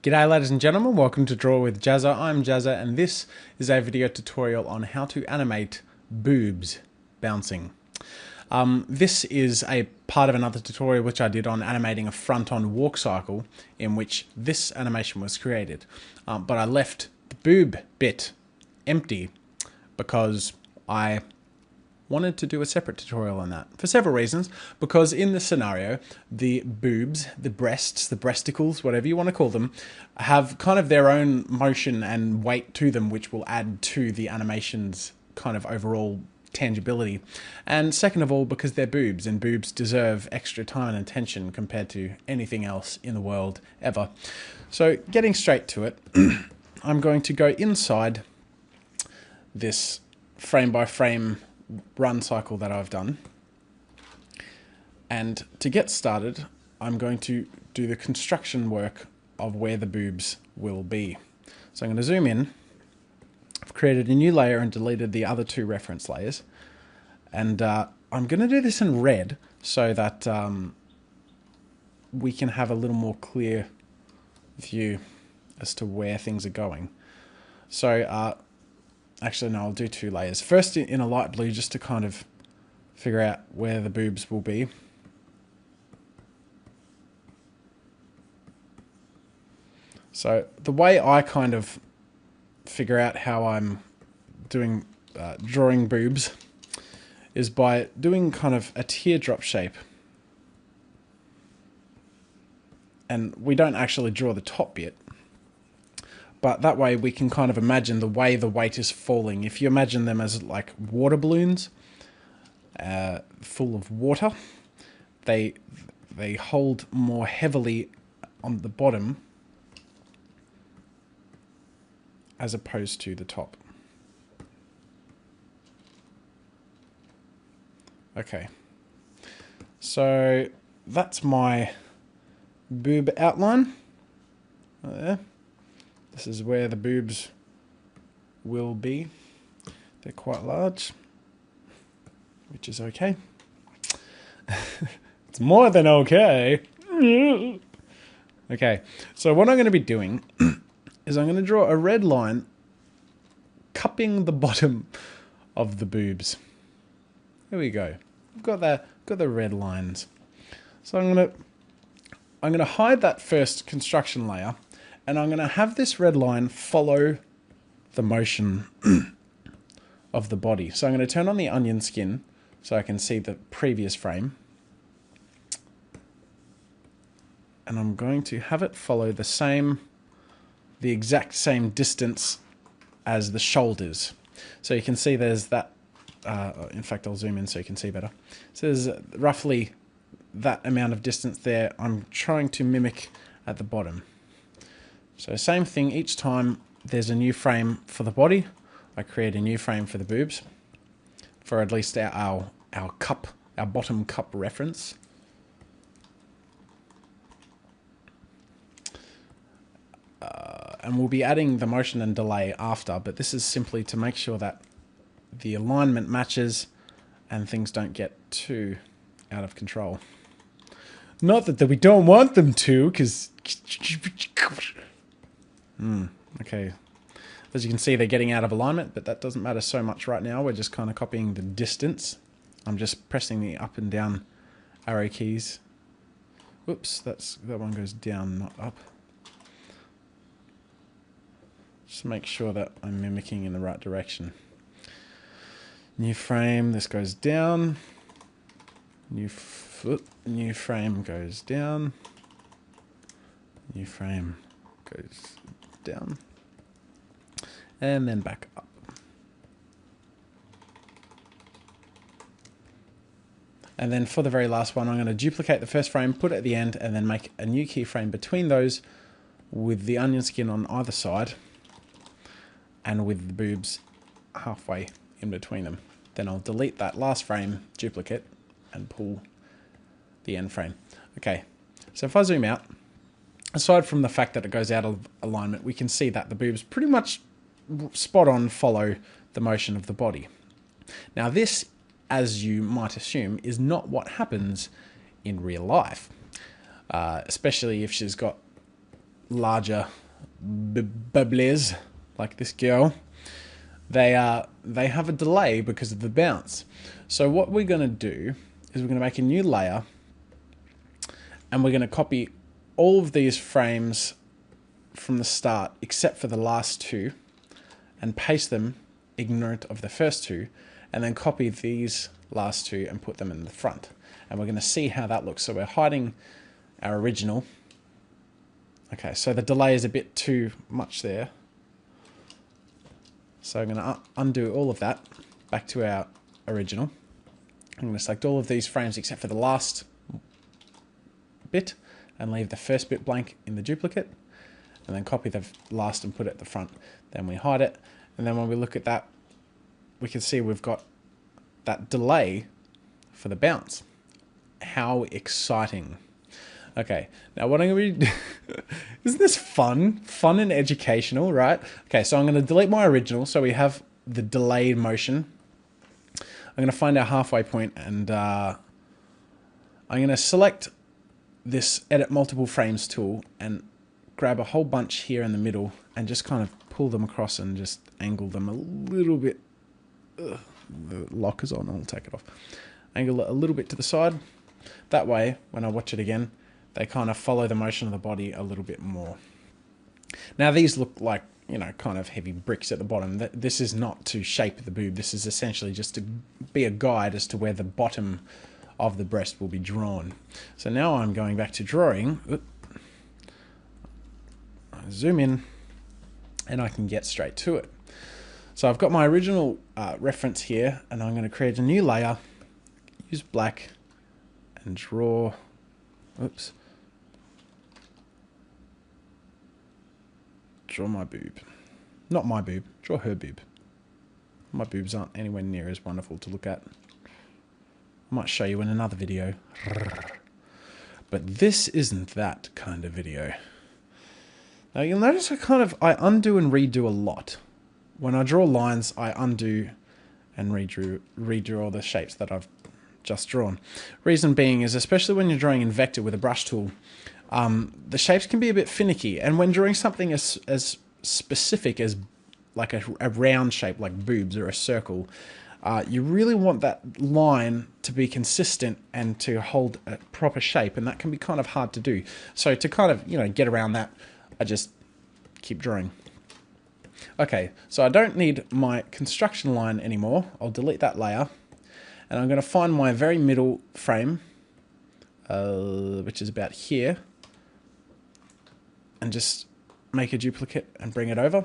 G'day ladies and gentlemen, welcome to Draw with JAZZA. I'm JAZZA and this is a video tutorial on how to animate boobs bouncing. This is a part of another tutorial which I did on animating a front-on walk cycle in which this animation was created. But I left the boob bit empty because I wanted to do a separate tutorial on that for several reasons. Because in this scenario, the boobs, the breasts, the breasticles, whatever you want to call them, have kind of their own motion and weight to them, which will add to the animation's kind of overall tangibility. And second of all, because they're boobs, and boobs deserve extra time and attention compared to anything else in the world ever. So getting straight to it, I'm going to go inside this frame by frame run cycle that I've done, and to get started I'm going to do the construction work of where the boobs will be. So I'm going to zoom in. I've created a new layer and deleted the other two reference layers, and I'm going to do this in red so that we can have a little more clear view as to where things are going. So actually, no, I'll do two layers. First in a light blue, just to kind of figure out where the boobs will be. So the way I kind of figure out how I'm doing drawing boobs is by doing kind of a teardrop shape. And we don't actually draw the top bit, but that way we can kind of imagine the way the weight is falling. If you imagine them as like water balloons full of water, they hold more heavily on the bottom as opposed to the top. Okay, so that's my boob outline. There. This is where the boobs will be. They're quite large, which is okay. It's more than okay. Okay, so what I'm going to be doing is I'm going to draw a red line cupping the bottom of the boobs. There we go. I've got the red lines. So I'm going to hide that first construction layer, and I'm going to have this red line follow the motion of the body. So I'm going to turn on the onion skin so I can see the previous frame. And I'm going to have it follow the exact same distance as the shoulders. So you can see there's that, in fact I'll zoom in so you can see better. So there's roughly that amount of distance there I'm trying to mimic at the bottom. So same thing, each time there's a new frame for the body, I create a new frame for the boobs, for at least our bottom cup reference. And we'll be adding the motion and delay after, but this is simply to make sure that the alignment matches and things don't get too out of control. Not that we don't want them to, because... okay, as you can see they're getting out of alignment, but that doesn't matter so much right now. We're just kind of copying the distance. I'm just pressing the up and down arrow keys. Whoops, that one goes down, not up. Just make sure that I'm mimicking in the right direction. New frame, this goes down. New frame goes down. New frame goes down, and then back up. And then for the very last one, I'm going to duplicate the first frame, put it at the end, and then make a new keyframe between those with the onion skin on either side and with the boobs halfway in between them. Then I'll delete that last frame duplicate and pull the end frame. Okay, so if I zoom out, aside from the fact that it goes out of alignment, we can see that the boobs pretty much spot on follow the motion of the body. Now this, as you might assume, is not what happens in real life, especially if she's got larger bubblies, like this girl, they have a delay because of the bounce. So what we're going to do is we're going to make a new layer, and we're going to copy all of these frames from the start except for the last two and paste them ignorant of the first two, and then copy these last two and put them in the front. And we're going to see how that looks. So we're hiding our original. Okay, so the delay is a bit too much there. So I'm going to undo all of that back to our original. I'm going to select all of these frames except for the last bit and leave the first bit blank in the duplicate, and then copy the last and put it at the front. Then we hide it, and then when we look at that, we can see we've got that delay for the bounce. How exciting. Okay, now what I'm going to be... Isn't this fun? Fun and educational, right? Okay, so I'm going to delete my original so we have the delayed motion. I'm going to find our halfway point, and I'm going to select this Edit Multiple Frames tool and grab a whole bunch here in the middle and just kind of pull them across and just angle them a little bit. Ugh, the lock is on, I'll take it off. Angle it a little bit to the side. That way, when I watch it again, they kind of follow the motion of the body a little bit more. Now these look like, you know, kind of heavy bricks at the bottom. This is not to shape the boob. This is essentially just to be a guide as to where the bottom of the breast will be drawn. So now I'm going back to drawing. I zoom in and I can get straight to it. So I've got my original reference here, and I'm going to create a new layer, use black, and draw, oops, draw my boob. Not my boob, draw her boob. My boobs aren't anywhere near as wonderful to look at. I might show you in another video. But this isn't that kind of video. Now you'll notice I undo and redo a lot. When I draw lines, I undo and redraw all the shapes that I've just drawn. Reason being is, especially when you're drawing in vector with a brush tool, the shapes can be a bit finicky, and when drawing something as specific as like a round shape like boobs or a circle, you really want that line to be consistent and to hold a proper shape, and that can be kind of hard to do. So to kind of, you know, get around that, I just keep drawing. Okay, so I don't need my construction line anymore. I'll delete that layer, and I'm going to find my very middle frame, which is about here, and just make a duplicate and bring it over.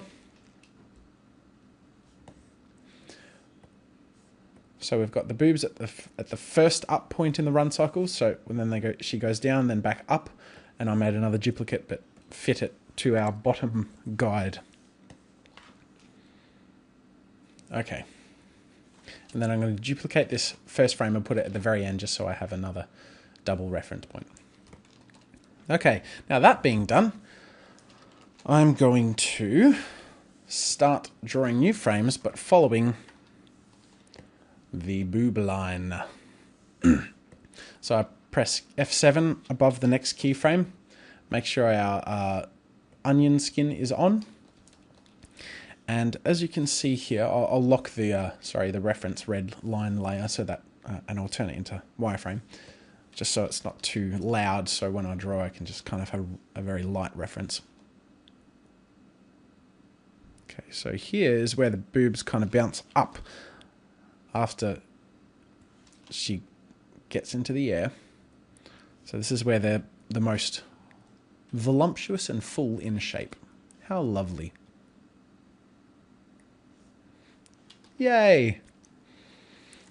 So we've got the boobs at the first up point in the run cycle. So when then she goes down, then back up, and I made another duplicate, but fit it to our bottom guide. Okay, and then I'm going to duplicate this first frame and put it at the very end, just so I have another double reference point. Okay, now that being done, I'm going to start drawing new frames, but following the boob line. So I press F7 above the next keyframe, make sure our onion skin is on, and as you can see here, I'll lock the the reference red line layer so that and I'll turn it into wireframe, just so it's not too loud, so when I draw I can just kind of have a very light reference. Okay, so here is where the boobs kind of bounce up after she gets into the air. So this is where they're the most voluptuous and full in shape. How lovely. Yay!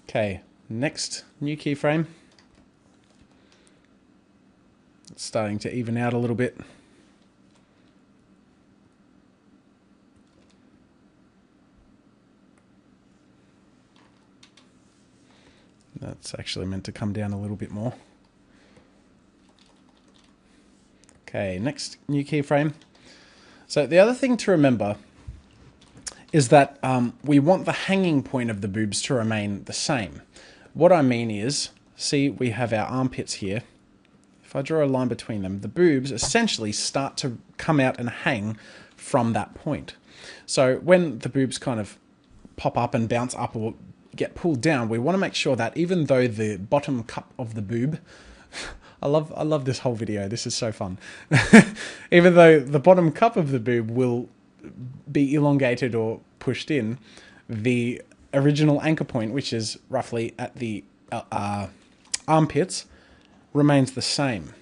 Okay, next new keyframe. It's starting to even out a little bit. That's actually meant to come down a little bit more. Okay, next new keyframe. So the other thing to remember is that we want the hanging point of the boobs to remain the same. What I mean is, see, we have our armpits here. If if I draw a line between them, the boobs essentially start to come out and hang from that point. So when the boobs kind of pop up and bounce up or get pulled down, we want to make sure that even though the bottom cup of the boob, I love this whole video, this is so fun. Even though the bottom cup of the boob will be elongated or pushed in, the original anchor point, which is roughly at the armpits, remains the same.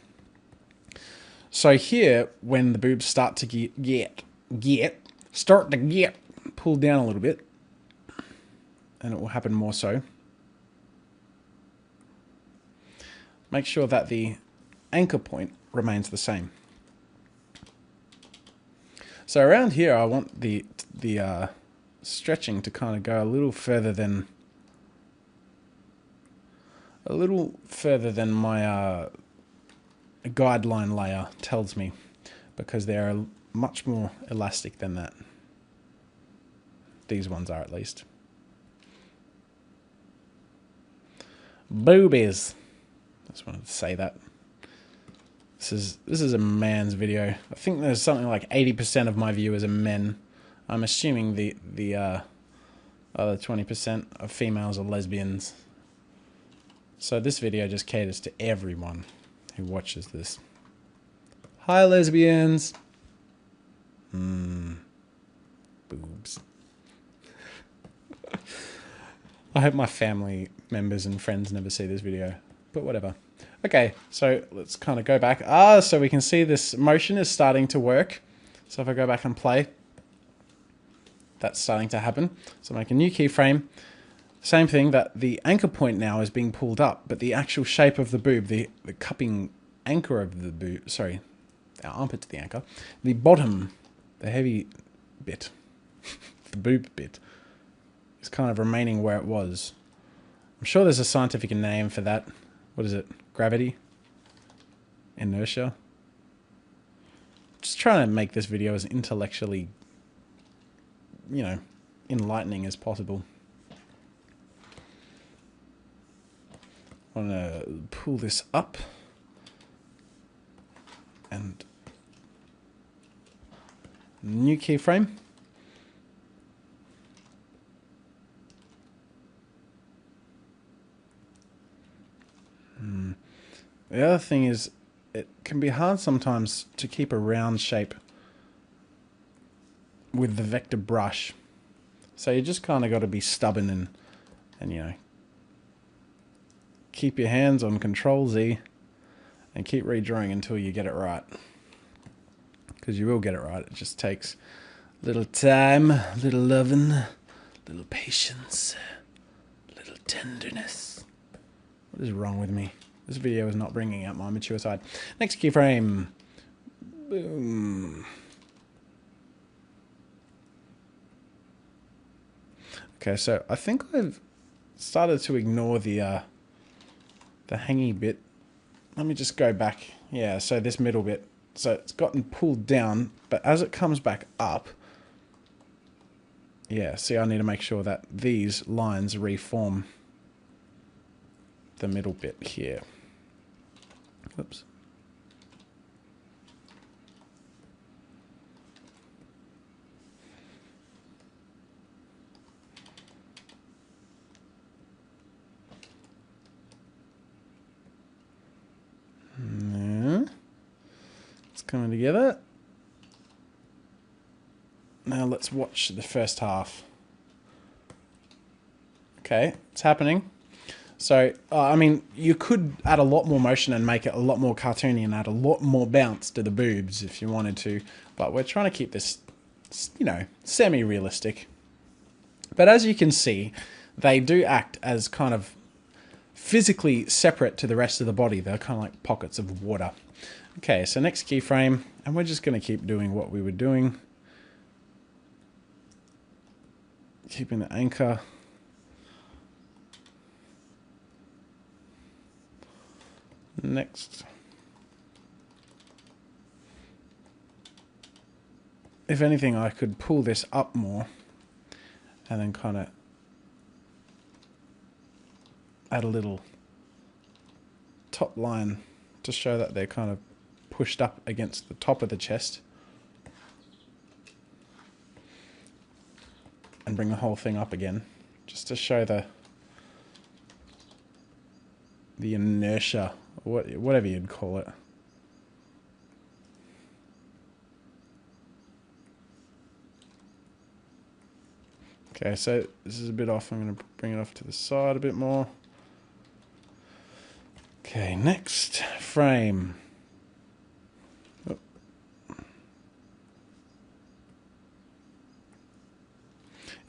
So here, when the boobs start to get pulled down a little bit, and it will happen more so, make sure that the anchor point remains the same. So around here, I want the stretching to kind of go a little further than my guideline layer tells me, because they are much more elastic than that. These ones are, at least. Boobies. I just wanted to say that. This is a man's video. I think there's something like 80% of my viewers are men. I'm assuming the other 20% of females are lesbians. So this video just caters to everyone who watches this. Hi, lesbians. Boobs. I hope my family members and friends never see this video, but whatever. Okay, so let's kind of go back. So we can see this motion is starting to work. So if I go back and play, that's starting to happen. So make a new keyframe. Same thing, that the anchor point now is being pulled up, but the actual shape of the boob, the cupping anchor of the boob, sorry, our armpit to the anchor, the bottom, the heavy bit, the boob bit, is kind of remaining where it was. I'm sure there's a scientific name for that. What is it? Gravity? Inertia? Just trying to make this video as intellectually, you know, enlightening as possible. I want to pull this up and new keyframe. The other thing is, it can be hard sometimes to keep a round shape with the vector brush. So you just kind of got to be stubborn and you know, keep your hands on Control Z and keep redrawing until you get it right. Because you will get it right. It just takes a little time, a little loving, a little patience, a little tenderness. What is wrong with me? This video is not bringing out my mature side. Next keyframe. Boom. Okay, so I think I've started to ignore the hangy bit. Let me just go back. Yeah, so this middle bit. So it's gotten pulled down, but as it comes back up, yeah, see, I need to make sure that these lines reform the middle bit here. Oops. Yeah. It's coming together. Now let's watch the first half. Okay, it's happening. So, I mean, you could add a lot more motion and make it a lot more cartoony and add a lot more bounce to the boobs if you wanted to. But we're trying to keep this, you know, semi-realistic. But as you can see, they do act as kind of physically separate to the rest of the body. They're kind of like pockets of water. Okay, so next keyframe, and we're just going to keep doing what we were doing. Keeping the anchor. Next. If anything, I could pull this up more and then kind of add a little top line to show that they're kind of pushed up against the top of the chest. And bring the whole thing up again, just to show the inertia, whatever you'd call it. Okay, so this is a bit off. I'm going to bring it off to the side a bit more. Okay, next frame. Oh.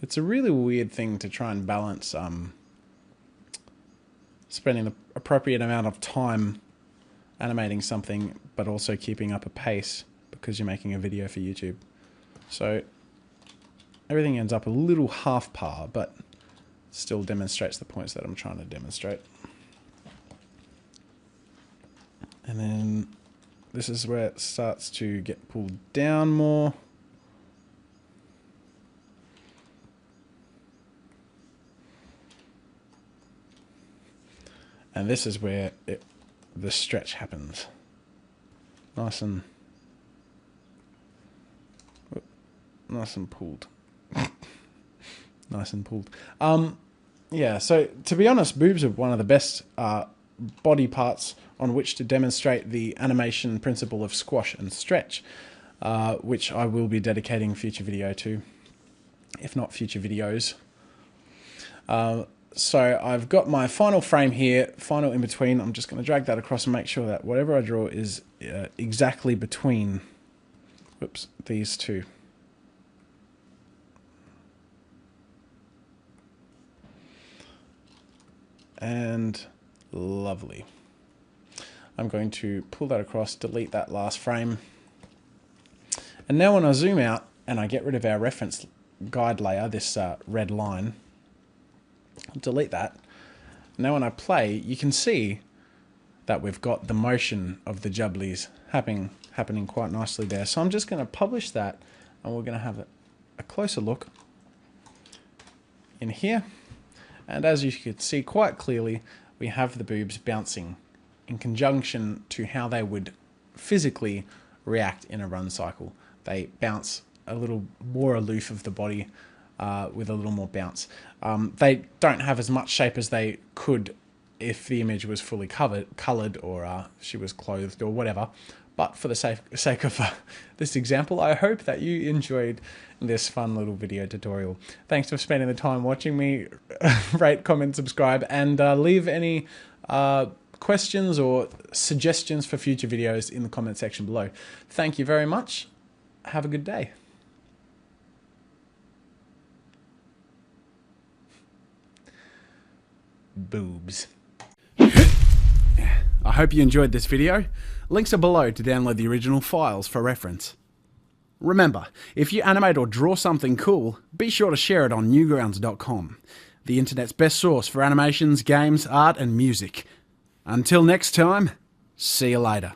It's a really weird thing to try and balance spending the appropriate amount of time animating something, but also keeping up a pace because you're making a video for YouTube. So everything ends up a little half par, but still demonstrates the points that I'm trying to demonstrate. And then this is where it starts to get pulled down more. And this is where the stretch happens. Nice and pulled. Nice and pulled. Yeah, so to be honest, boobs are one of the best body parts on which to demonstrate the animation principle of squash and stretch, which I will be dedicating a future video to, if not future videos. So I've got my final frame here, final in between. I'm just going to drag that across and make sure that whatever I draw is exactly between, whoops, these two. And lovely. I'm going to pull that across, delete that last frame. And now when I zoom out and I get rid of our reference guide layer, this red line, I'll delete that. Now when I play, you can see that we've got the motion of the jubblies happening quite nicely there. So I'm just going to publish that, and we're going to have a closer look in here. And as you can see quite clearly, we have the boobs bouncing in conjunction to how they would physically react in a run cycle. They bounce a little more aloof of the body, with a little more bounce. They don't have as much shape as they could if the image was fully coloured or she was clothed or whatever. But for the sake of this example, I hope that you enjoyed this fun little video tutorial. Thanks for spending the time watching me. Rate, comment, subscribe, and leave any questions or suggestions for future videos in the comment section below. Thank you very much. Have a good day. Boobs. I hope you enjoyed this video. Links are below to download the original files for reference. Remember, if you animate or draw something cool, be sure to share it on Newgrounds.com, the internet's best source for animations, games, art and music. Until next time, see you later.